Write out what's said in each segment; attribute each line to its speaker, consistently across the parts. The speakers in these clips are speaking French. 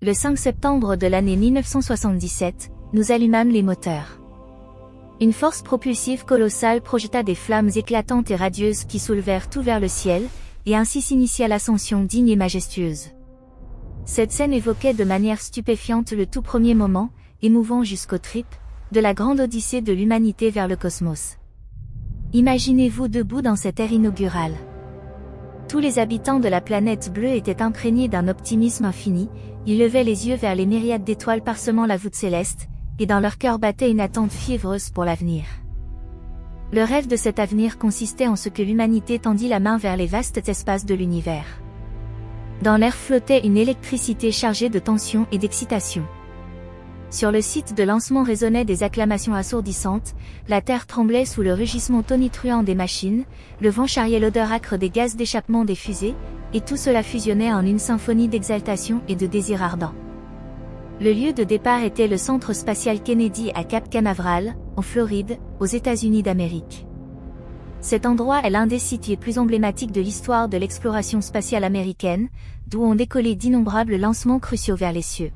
Speaker 1: Le 5 septembre de l'année 1977, nous allumâmes les moteurs. Une force propulsive colossale projeta des flammes éclatantes et radieuses qui soulevèrent tout vers le ciel, et ainsi s'initia l'ascension digne et majestueuse. Cette scène évoquait de manière stupéfiante le tout premier moment, émouvant jusqu'aux tripes, de la grande odyssée de l'humanité vers le cosmos. Imaginez-vous debout dans cette ère inaugurale. Tous les habitants de la planète bleue étaient imprégnés d'un optimisme infini, ils levaient les yeux vers les myriades d'étoiles parsemant la voûte céleste, et dans leur cœur battait une attente fiévreuse pour l'avenir. Le rêve de cet avenir consistait en ce que l'humanité tendit la main vers les vastes espaces de l'univers. Dans l'air flottait une électricité chargée de tension et d'excitation. Sur le site de lancement résonnaient des acclamations assourdissantes, la terre tremblait sous le rugissement tonitruant des machines, le vent charriait l'odeur âcre des gaz d'échappement des fusées, et tout cela fusionnait en une symphonie d'exaltation et de désir ardent. Le lieu de départ était le centre spatial Kennedy à Cap Canaveral, en Floride, aux États-Unis d'Amérique. Cet endroit est l'un des sites les plus emblématiques de l'histoire de l'exploration spatiale américaine, d'où ont décollé d'innombrables lancements cruciaux vers les cieux.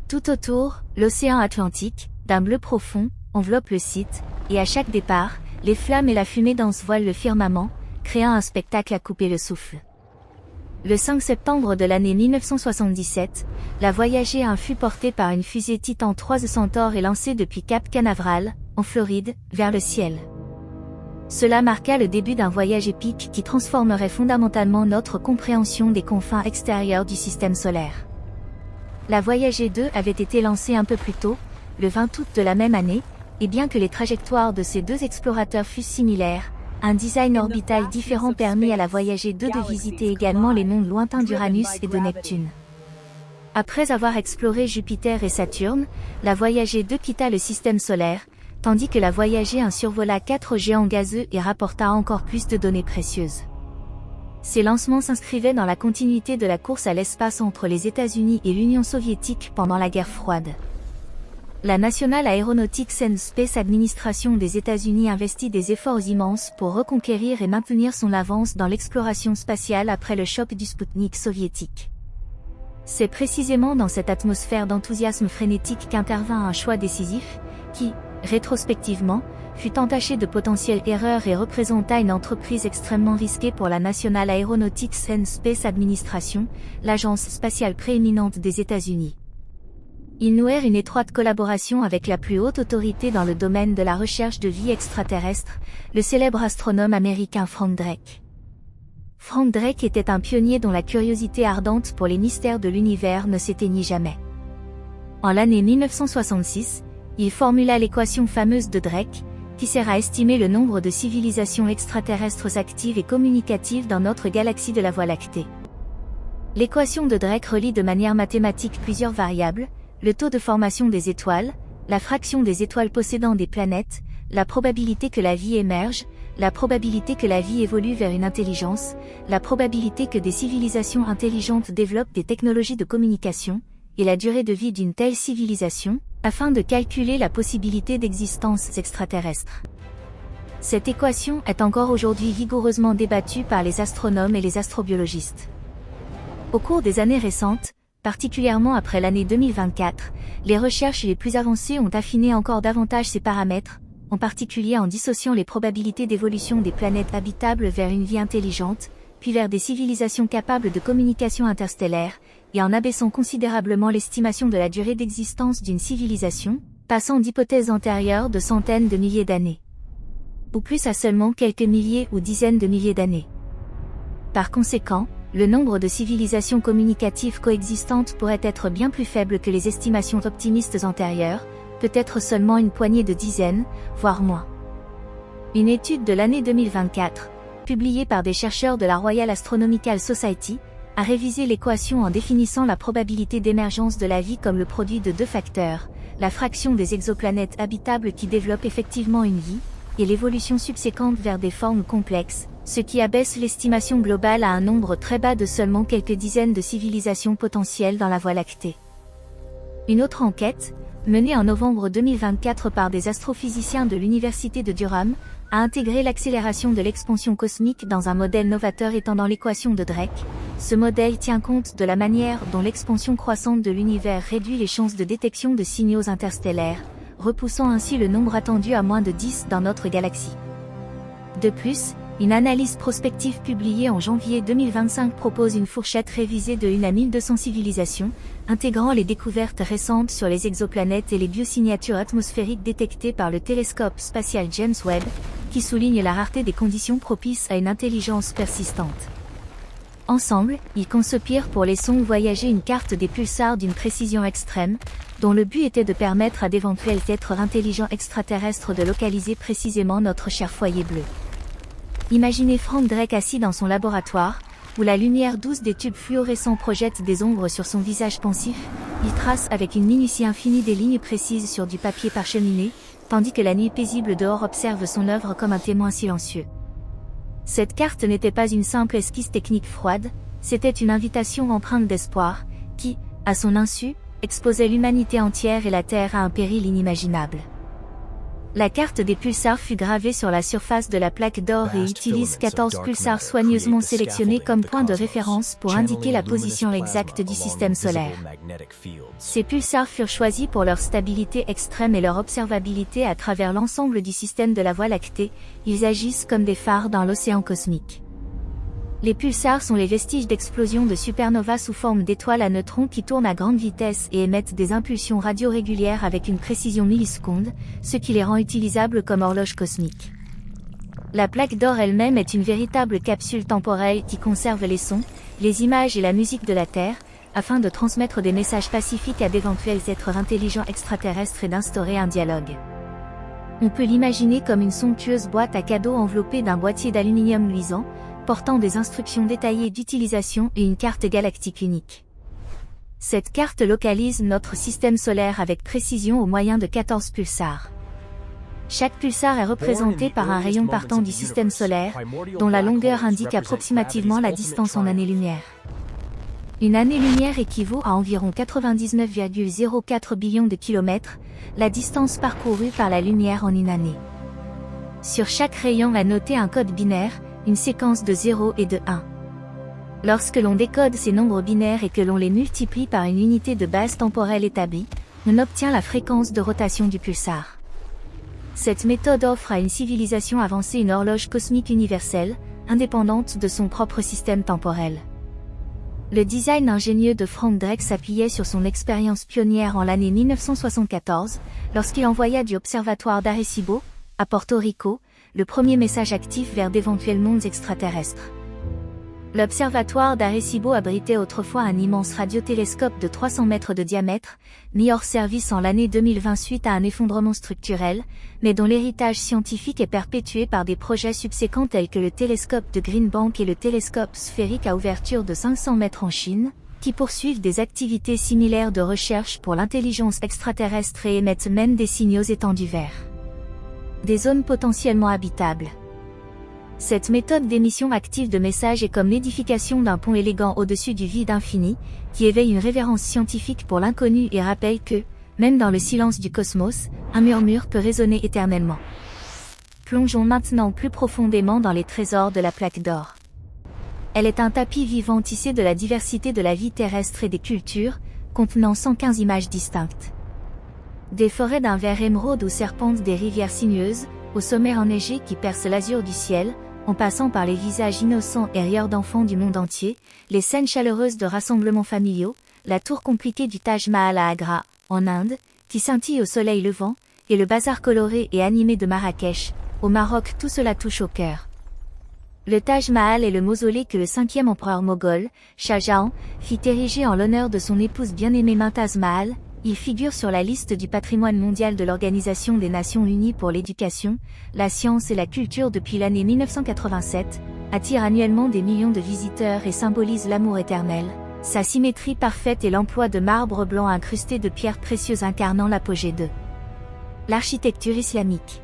Speaker 1: Tout autour, l'océan Atlantique, d'un bleu profond, enveloppe le site, et à chaque départ, les flammes et la fumée dense voilent le firmament, créant un spectacle à couper le souffle. Le 5 septembre de l'année 1977, la Voyager 1 fut portée par une fusée Titan 3 de Centaur et lancée depuis Cap Canaveral, en Floride, vers le ciel. Cela marqua le début d'un voyage épique qui transformerait fondamentalement notre compréhension des confins extérieurs du système solaire. La Voyager 2 avait été lancée un peu plus tôt, le 20 août de la même année, et bien que les trajectoires de ces deux explorateurs fussent similaires, un design orbital différent permit à la Voyager 2 de visiter également les mondes lointains d'Uranus et de Neptune. Après avoir exploré Jupiter et Saturne, la Voyager 2 quitta le système solaire, tandis que la Voyager 1 survola 4 géants gazeux et rapporta encore plus de données précieuses. Ces lancements s'inscrivaient dans la continuité de la course à l'espace entre les États-Unis et l'Union soviétique pendant la guerre froide. La National Aeronautics and Space Administration des États-Unis investit des efforts immenses pour reconquérir et maintenir son avance dans l'exploration spatiale après le choc du Spoutnik soviétique. C'est précisément dans cette atmosphère d'enthousiasme frénétique qu'intervint un choix décisif, qui, rétrospectivement, fut entaché de potentielles erreurs et représenta une entreprise extrêmement risquée pour la National Aeronautics and Space Administration, l'agence spatiale prééminente des États-Unis. Ils nouèrent une étroite collaboration avec la plus haute autorité dans le domaine de la recherche de vie extraterrestre, le célèbre astronome américain Frank Drake. Frank Drake était un pionnier dont la curiosité ardente pour les mystères de l'univers ne s'éteignit jamais. En l'année 1966, il formula l'équation fameuse de Drake, qui sert à estimer le nombre de civilisations extraterrestres actives et communicatives dans notre galaxie de la Voie lactée. L'équation de Drake relie de manière mathématique plusieurs variables, le taux de formation des étoiles, la fraction des étoiles possédant des planètes, la probabilité que la vie émerge, la probabilité que la vie évolue vers une intelligence, la probabilité que des civilisations intelligentes développent des technologies de communication, et la durée de vie d'une telle civilisation, afin de calculer la possibilité d'existence extraterrestre. Cette équation est encore aujourd'hui vigoureusement débattue par les astronomes et les astrobiologistes. Au cours des années récentes, particulièrement après l'année 2024, les recherches les plus avancées ont affiné encore davantage ces paramètres, en particulier en dissociant les probabilités d'évolution des planètes habitables vers une vie intelligente, puis vers des civilisations capables de communication interstellaire, et en abaissant considérablement l'estimation de la durée d'existence d'une civilisation, passant d'hypothèses antérieures de centaines de milliers d'années, ou plus à seulement quelques milliers ou dizaines de milliers d'années. Par conséquent, le nombre de civilisations communicatives coexistantes pourrait être bien plus faible que les estimations optimistes antérieures, peut-être seulement une poignée de dizaines, voire moins. Une étude de l'année 2024, publiée par des chercheurs de la Royal Astronomical Society, a révisé l'équation en définissant la probabilité d'émergence de la vie comme le produit de deux facteurs, la fraction des exoplanètes habitables qui développent effectivement une vie, et l'évolution subséquente vers des formes complexes, ce qui abaisse l'estimation globale à un nombre très bas de seulement quelques dizaines de civilisations potentielles dans la Voie lactée. Une autre enquête, menée en novembre 2024 par des astrophysiciens de l'Université de Durham, a intégré l'accélération de l'expansion cosmique dans un modèle novateur étendant l'équation de Drake. Ce modèle tient compte de la manière dont l'expansion croissante de l'univers réduit les chances de détection de signaux interstellaires, repoussant ainsi le nombre attendu à moins de 10 dans notre galaxie. De plus, une analyse prospective publiée en janvier 2025 propose une fourchette révisée de 1 à 1200 civilisations, intégrant les découvertes récentes sur les exoplanètes et les biosignatures atmosphériques détectées par le télescope spatial James Webb, qui souligne la rareté des conditions propices à une intelligence persistante. Ensemble, ils conçupirent pour les sondes voyager une carte des pulsars d'une précision extrême, dont le but était de permettre à d'éventuels êtres intelligents extraterrestres de localiser précisément notre cher foyer bleu. Imaginez Frank Drake assis dans son laboratoire, où la lumière douce des tubes fluorescents projette des ombres sur son visage pensif. Il trace avec une minutie infinie des lignes précises sur du papier parcheminé, tandis que la nuit paisible dehors observe son œuvre comme un témoin silencieux. Cette carte n'était pas une simple esquisse technique froide, c'était une invitation empreinte d'espoir, qui, à son insu, exposait l'humanité entière et la Terre à un péril inimaginable. La carte des pulsars fut gravée sur la surface de la plaque d'or et utilise 14 pulsars soigneusement sélectionnés comme point de référence pour indiquer la position exacte du système solaire. Ces pulsars furent choisis pour leur stabilité extrême et leur observabilité à travers l'ensemble du système de la Voie lactée. Ils agissent comme des phares dans l'océan cosmique. Les pulsars sont les vestiges d'explosions de supernovas sous forme d'étoiles à neutrons qui tournent à grande vitesse et émettent des impulsions radio régulières avec une précision milliseconde, ce qui les rend utilisables comme horloge cosmique. La plaque d'or elle-même est une véritable capsule temporelle qui conserve les sons, les images et la musique de la Terre, afin de transmettre des messages pacifiques à d'éventuels êtres intelligents extraterrestres et d'instaurer un dialogue. On peut l'imaginer comme une somptueuse boîte à cadeaux enveloppée d'un boîtier d'aluminium luisant, portant des instructions détaillées d'utilisation et une carte galactique unique. Cette carte localise notre système solaire avec précision au moyen de 14 pulsars. Chaque pulsar est représenté par un rayon partant du système solaire, dont la longueur indique approximativement la distance en années-lumière. Une année-lumière équivaut à environ 99,04 billions de kilomètres, la distance parcourue par la lumière en une année. Sur chaque rayon est noté un code binaire, une séquence de 0 et de 1. Lorsque l'on décode ces nombres binaires et que l'on les multiplie par une unité de base temporelle établie, on obtient la fréquence de rotation du pulsar. Cette méthode offre à une civilisation avancée une horloge cosmique universelle, indépendante de son propre système temporel. Le design ingénieux de Frank Drake s'appuyait sur son expérience pionnière en l'année 1974, lorsqu'il envoya du observatoire d'Arecibo, à Porto Rico, le premier message actif vers d'éventuels mondes extraterrestres. L'observatoire d'Arecibo abritait autrefois un immense radiotélescope de 300 mètres de diamètre, mis hors service en l'année 2020 suite à un effondrement structurel, mais dont l'héritage scientifique est perpétué par des projets subséquents tels que le télescope de Green Bank et le télescope sphérique à ouverture de 500 mètres en Chine, qui poursuivent des activités similaires de recherche pour l'intelligence extraterrestre et émettent même des signaux étendus vers des zones potentiellement habitables. Cette méthode d'émission active de messages est comme l'édification d'un pont élégant au-dessus du vide infini, qui éveille une révérence scientifique pour l'inconnu et rappelle que, même dans le silence du cosmos, un murmure peut résonner éternellement. Plongeons maintenant plus profondément dans les trésors de la plaque d'or. Elle est un tapis vivant tissé de la diversité de la vie terrestre et des cultures, contenant 115 images distinctes. Des forêts d'un vert émeraude où serpentent des rivières sinueuses, aux sommets enneigés qui percent l'azur du ciel, en passant par les visages innocents et rieurs d'enfants du monde entier, les scènes chaleureuses de rassemblements familiaux, la tour compliquée du Taj Mahal à Agra, en Inde, qui scintille au soleil levant, et le bazar coloré et animé de Marrakech, au Maroc, tout cela touche au cœur. Le Taj Mahal est le mausolée que le 5e empereur moghol, Shah Jahan, fit ériger en l'honneur de son épouse bien-aimée Mumtaz Mahal. Il figure sur la liste du patrimoine mondial de l'Organisation des Nations Unies pour l'éducation, la science et la culture depuis l'année 1987, attire annuellement des millions de visiteurs et symbolise l'amour éternel, sa symétrie parfaite et l'emploi de marbre blanc incrusté de pierres précieuses incarnant l'apogée de l'architecture islamique.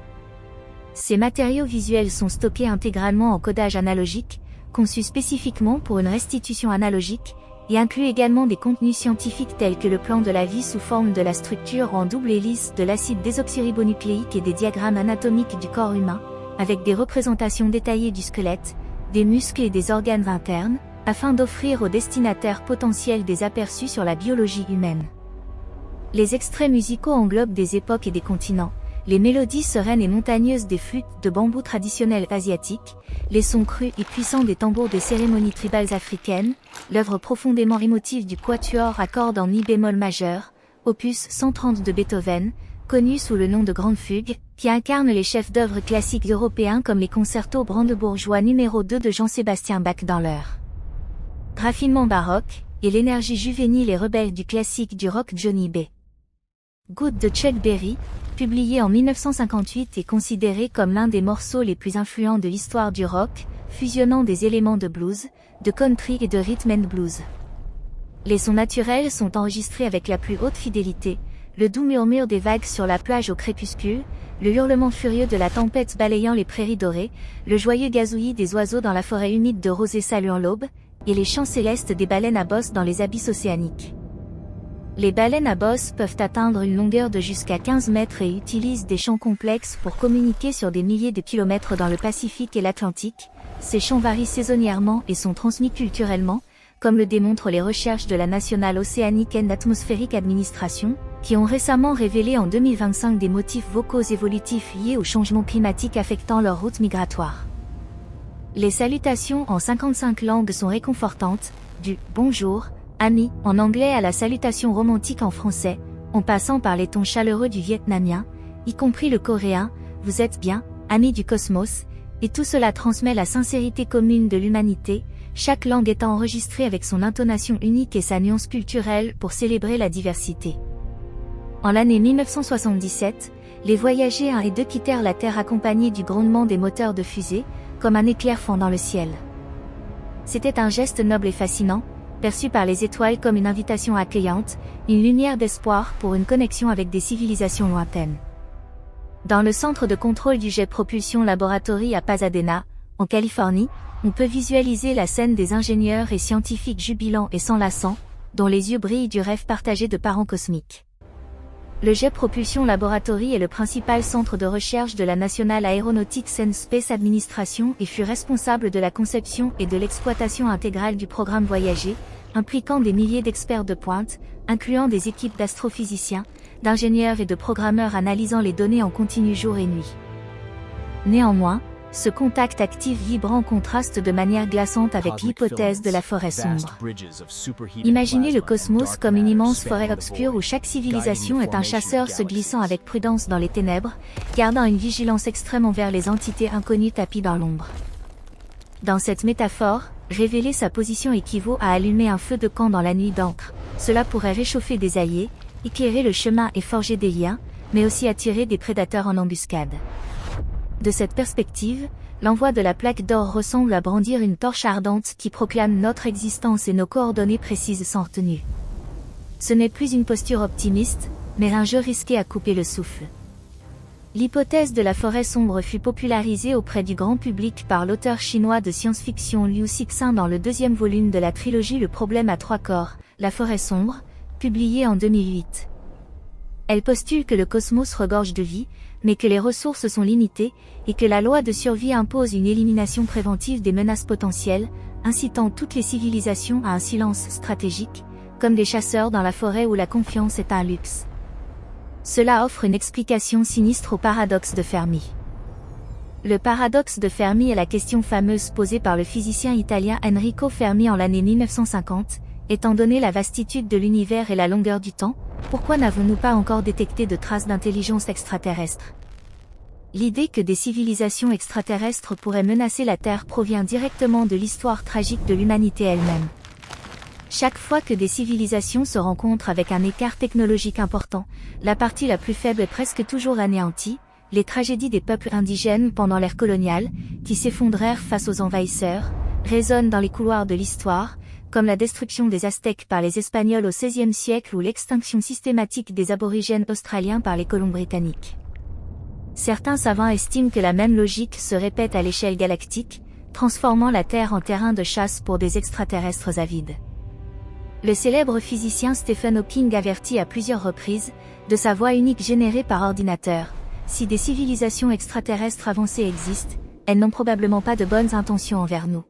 Speaker 1: Ces matériaux visuels sont stockés intégralement en codage analogique, conçus spécifiquement pour une restitution analogique, et inclut également des contenus scientifiques tels que le plan de la vie sous forme de la structure en double hélice de l'acide désoxyribonucléique et des diagrammes anatomiques du corps humain, avec des représentations détaillées du squelette, des muscles et des organes internes, afin d'offrir aux destinataires potentiels des aperçus sur la biologie humaine. Les extraits musicaux englobent des époques et des continents, les mélodies sereines et montagneuses des flûtes de bambou traditionnelles asiatiques, les sons crus et puissants des tambours des cérémonies tribales africaines, l'œuvre profondément émotive du quatuor à cordes en mi bémol majeur, opus 130 de Beethoven, connu sous le nom de Grande Fugue, qui incarne les chefs-d'œuvre classiques européens comme les concertos brandebourgeois numéro 2 de Jean-Sébastien Bach dans leur raffinement baroque, et l'énergie juvénile et rebelle du classique du rock Johnny B. Good de Chuck Berry, publié en 1958 et considéré comme l'un des morceaux les plus influents de l'histoire du rock, fusionnant des éléments de blues, de country et de rhythm and blues. Les sons naturels sont enregistrés avec la plus haute fidélité, le doux murmure des vagues sur la plage au crépuscule, le hurlement furieux de la tempête balayant les prairies dorées, le joyeux gazouillis des oiseaux dans la forêt humide de rosée saluant l'aube, et les chants célestes des baleines à bosse dans les abysses océaniques. Les baleines à bosse peuvent atteindre une longueur de jusqu'à 15 mètres et utilisent des chants complexes pour communiquer sur des milliers de kilomètres dans le Pacifique et l'Atlantique. Ces chants varient saisonnièrement et sont transmis culturellement, comme le démontrent les recherches de la National Oceanic and Atmospheric Administration, qui ont récemment révélé en 2025 des motifs vocaux évolutifs liés au changement climatique affectant leur route migratoire. Les salutations en 55 langues sont réconfortantes, du « bonjour », ami, en anglais à la salutation romantique en français, en passant par les tons chaleureux du vietnamien, y compris le coréen, vous êtes bien, ami du cosmos, et tout cela transmet la sincérité commune de l'humanité, chaque langue étant enregistrée avec son intonation unique et sa nuance culturelle pour célébrer la diversité. En l'année 1977, les voyagers 1 et 2 quittèrent la Terre accompagnés du grondement des moteurs de fusée, comme un éclair fendant le ciel. C'était un geste noble et fascinant, perçu par les étoiles comme une invitation accueillante, une lumière d'espoir pour une connexion avec des civilisations lointaines. Dans le centre de contrôle du Jet Propulsion Laboratory à Pasadena, en Californie, on peut visualiser la scène des ingénieurs et scientifiques jubilants et s'enlaçant, dont les yeux brillent du rêve partagé de parents cosmiques. Le Jet Propulsion Laboratory est le principal centre de recherche de la National Aeronautics and Space Administration et fut responsable de la conception et de l'exploitation intégrale du programme Voyager, impliquant des milliers d'experts de pointe, incluant des équipes d'astrophysiciens, d'ingénieurs et de programmeurs analysant les données en continu jour et nuit. Néanmoins, ce contact actif vibrant contraste de manière glaçante avec l'hypothèse de la forêt sombre. Imaginez le cosmos comme une immense forêt obscure où chaque civilisation est un chasseur se glissant avec prudence dans les ténèbres, gardant une vigilance extrême envers les entités inconnues tapies dans l'ombre. Dans cette métaphore, révéler sa position équivaut à allumer un feu de camp dans la nuit d'encre. Cela pourrait réchauffer des alliés, éclairer le chemin et forger des liens, mais aussi attirer des prédateurs en embuscade. De cette perspective, l'envoi de la plaque d'or ressemble à brandir une torche ardente qui proclame notre existence et nos coordonnées précises sans retenue. Ce n'est plus une posture optimiste, mais un jeu risqué à couper le souffle. L'hypothèse de la forêt sombre fut popularisée auprès du grand public par l'auteur chinois de science-fiction Liu Cixin dans le 2e volume de la trilogie Le problème à 3 corps, La forêt sombre, publié en 2008. Elle postule que le cosmos regorge de vie, mais que les ressources sont limitées, et que la loi de survie impose une élimination préventive des menaces potentielles, incitant toutes les civilisations à un silence stratégique, comme des chasseurs dans la forêt où la confiance est un luxe. Cela offre une explication sinistre au paradoxe de Fermi. Le paradoxe de Fermi est la question fameuse posée par le physicien italien Enrico Fermi en l'année 1950, étant donné la vastitude de l'univers et la longueur du temps, pourquoi n'avons-nous pas encore détecté de traces d'intelligence extraterrestre? L'idée que des civilisations extraterrestres pourraient menacer la Terre provient directement de l'histoire tragique de l'humanité elle-même. Chaque fois que des civilisations se rencontrent avec un écart technologique important, la partie la plus faible est presque toujours anéantie, les tragédies des peuples indigènes pendant l'ère coloniale, qui s'effondrèrent face aux envahisseurs, résonnent dans les couloirs de l'histoire, comme la destruction des Aztèques par les Espagnols au XVIe siècle ou l'extinction systématique des aborigènes australiens par les colons britanniques. Certains savants estiment que la même logique se répète à l'échelle galactique, transformant la Terre en terrain de chasse pour des extraterrestres avides. Le célèbre physicien Stephen Hawking avertit à plusieurs reprises, de sa voix unique générée par ordinateur, si des civilisations extraterrestres avancées existent, elles n'ont probablement pas de bonnes intentions envers nous.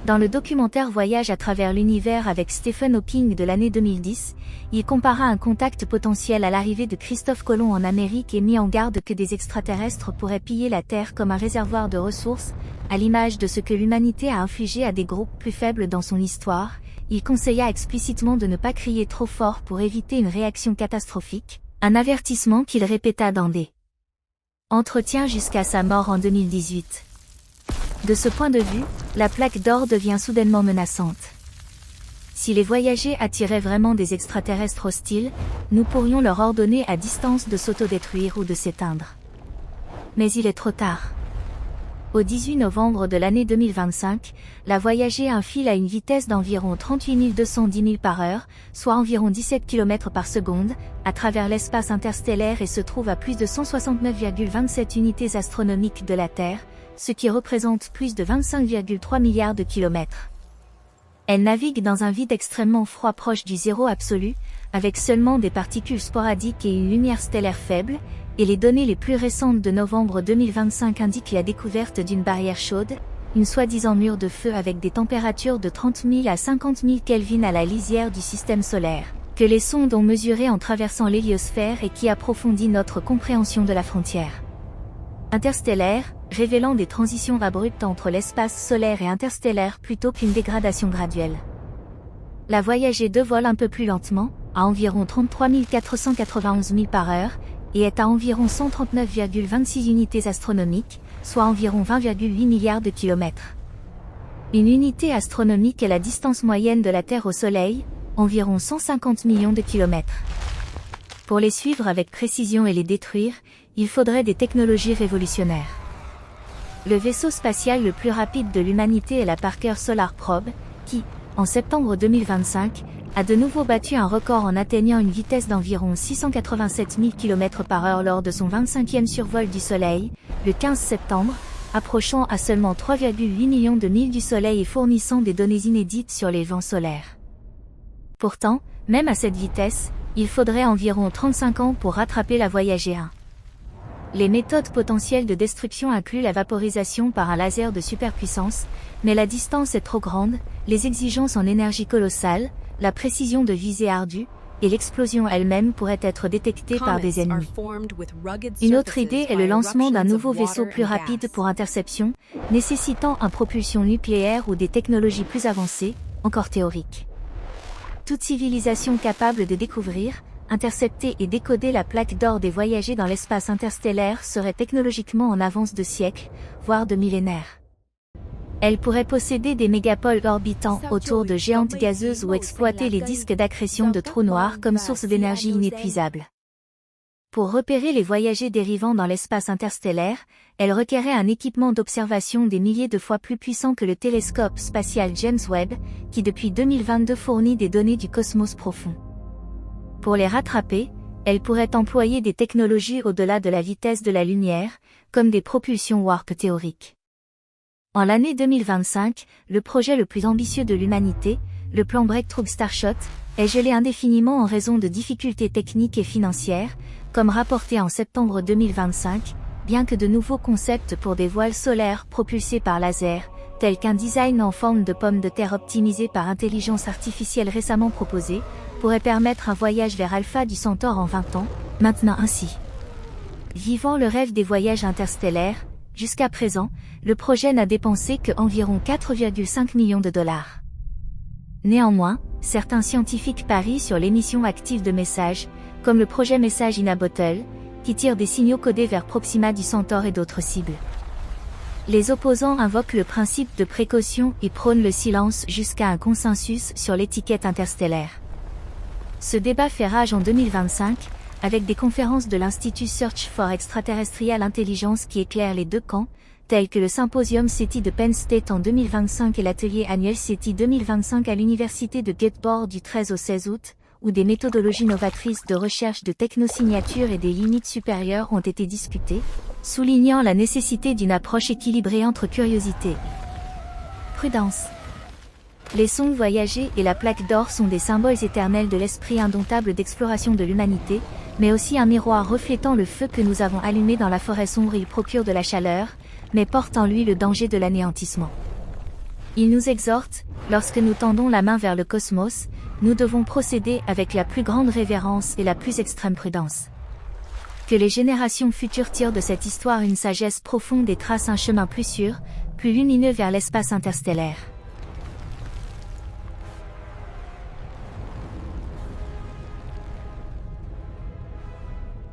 Speaker 1: Dans le documentaire Voyage à travers l'univers avec Stephen Hawking de l'année 2010, il compara un contact potentiel à l'arrivée de Christophe Colomb en Amérique et mit en garde que des extraterrestres pourraient piller la Terre comme un réservoir de ressources, à l'image de ce que l'humanité a infligé à des groupes plus faibles dans son histoire. Il conseilla explicitement de ne pas crier trop fort pour éviter une réaction catastrophique, un avertissement qu'il répéta dans des entretiens jusqu'à sa mort en 2018. De ce point de vue, la plaque d'or devient soudainement menaçante. Si les voyageurs attiraient vraiment des extraterrestres hostiles, nous pourrions leur ordonner à distance de s'autodétruire ou de s'éteindre. Mais il est trop tard. Au 18 novembre de l'année 2025, la Voyager 1 file à une vitesse d'environ 38 210 milles par heure, soit environ 17 km par seconde, à travers l'espace interstellaire et se trouve à plus de 169,27 unités astronomiques de la Terre, ce qui représente plus de 25,3 milliards de kilomètres. Elle navigue dans un vide extrêmement froid proche du zéro absolu, avec seulement des particules sporadiques et une lumière stellaire faible, et les données les plus récentes de novembre 2025 indiquent la découverte d'une barrière chaude, une soi-disant mur de feu avec des températures de 30 000 à 50 000 Kelvin à la lisière du système solaire, que les sondes ont mesuré en traversant l'héliosphère et qui approfondit notre compréhension de la frontière interstellaire, révélant des transitions abruptes entre l'espace solaire et interstellaire plutôt qu'une dégradation graduelle. La Voyager 2 vole un peu plus lentement, à environ 33 491 milles par heure, et est à environ 139,26 unités astronomiques, soit environ 20,8 milliards de kilomètres. Une unité astronomique est la distance moyenne de la Terre au Soleil, environ 150 millions de kilomètres. Pour les suivre avec précision et les détruire, il faudrait des technologies révolutionnaires. Le vaisseau spatial le plus rapide de l'humanité est la Parker Solar Probe, qui, en septembre 2025, a de nouveau battu un record en atteignant une vitesse d'environ 687 000 km/h lors de son 25e survol du Soleil, le 15 septembre, approchant à seulement 3,8 millions de milles du Soleil et fournissant des données inédites sur les vents solaires. Pourtant, même à cette vitesse, il faudrait environ 35 ans pour rattraper la Voyager 1. Les méthodes potentielles de destruction incluent la vaporisation par un laser de superpuissance, mais la distance est trop grande, les exigences en énergie colossales, la précision de visée ardue, et l'explosion elle-même pourrait être détectée par des ennemis. Une autre idée est le lancement d'un nouveau vaisseau plus rapide pour interception, nécessitant une propulsion nucléaire ou des technologies plus avancées, encore théoriques. Toute civilisation capable de découvrir, intercepter et décoder la plaque d'or des voyagers dans l'espace interstellaire serait technologiquement en avance de siècles, voire de millénaires. Elle pourrait posséder des mégapoles orbitant autour de géantes gazeuses ou exploiter les disques d'accrétion de trous noirs comme source d'énergie inépuisable. Pour repérer les voyagers dérivant dans l'espace interstellaire, elle requérait un équipement d'observation des milliers de fois plus puissant que le télescope spatial James Webb, qui depuis 2022 fournit des données du cosmos profond. Pour les rattraper, elle pourrait employer des technologies au-delà de la vitesse de la lumière, comme des propulsions warp théoriques. En l'année 2025, le projet le plus ambitieux de l'humanité, le plan Breakthrough Starshot, est gelé indéfiniment en raison de difficultés techniques et financières, comme rapporté en septembre 2025, bien que de nouveaux concepts pour des voiles solaires propulsés par laser, tels qu'un design en forme de pomme de terre optimisé par intelligence artificielle récemment proposé, pourraient permettre un voyage vers Alpha du Centaure en 20 ans, maintenant ainsi. Vivant le rêve des voyages interstellaires, jusqu'à présent, le projet n'a dépensé que environ 4,5 millions de dollars. Néanmoins, certains scientifiques parient sur l'émission active de messages, comme le projet Message in a Bottle, qui tire des signaux codés vers Proxima du Centaure et d'autres cibles. Les opposants invoquent le principe de précaution et prônent le silence jusqu'à un consensus sur l'étiquette interstellaire. Ce débat fait rage en 2025, avec des conférences de l'Institut Search for Extraterrestrial Intelligence qui éclairent les deux camps, tels que le symposium SETI de Penn State en 2025 et l'atelier annuel SETI 2025 à l'université de Göteborg du 13 au 16 août, où des méthodologies novatrices de recherche de technosignatures et des limites supérieures ont été discutées, soulignant la nécessité d'une approche équilibrée entre curiosité et prudence. Les sondes voyagées et la plaque d'or sont des symboles éternels de l'esprit indomptable d'exploration de l'humanité, mais aussi un miroir reflétant le feu que nous avons allumé dans la forêt sombre. Il procure de la chaleur, mais porte en lui le danger de l'anéantissement. Il nous exhorte, lorsque nous tendons la main vers le cosmos, nous devons procéder avec la plus grande révérence et la plus extrême prudence. Que les générations futures tirent de cette histoire une sagesse profonde et tracent un chemin plus sûr, plus lumineux vers l'espace interstellaire.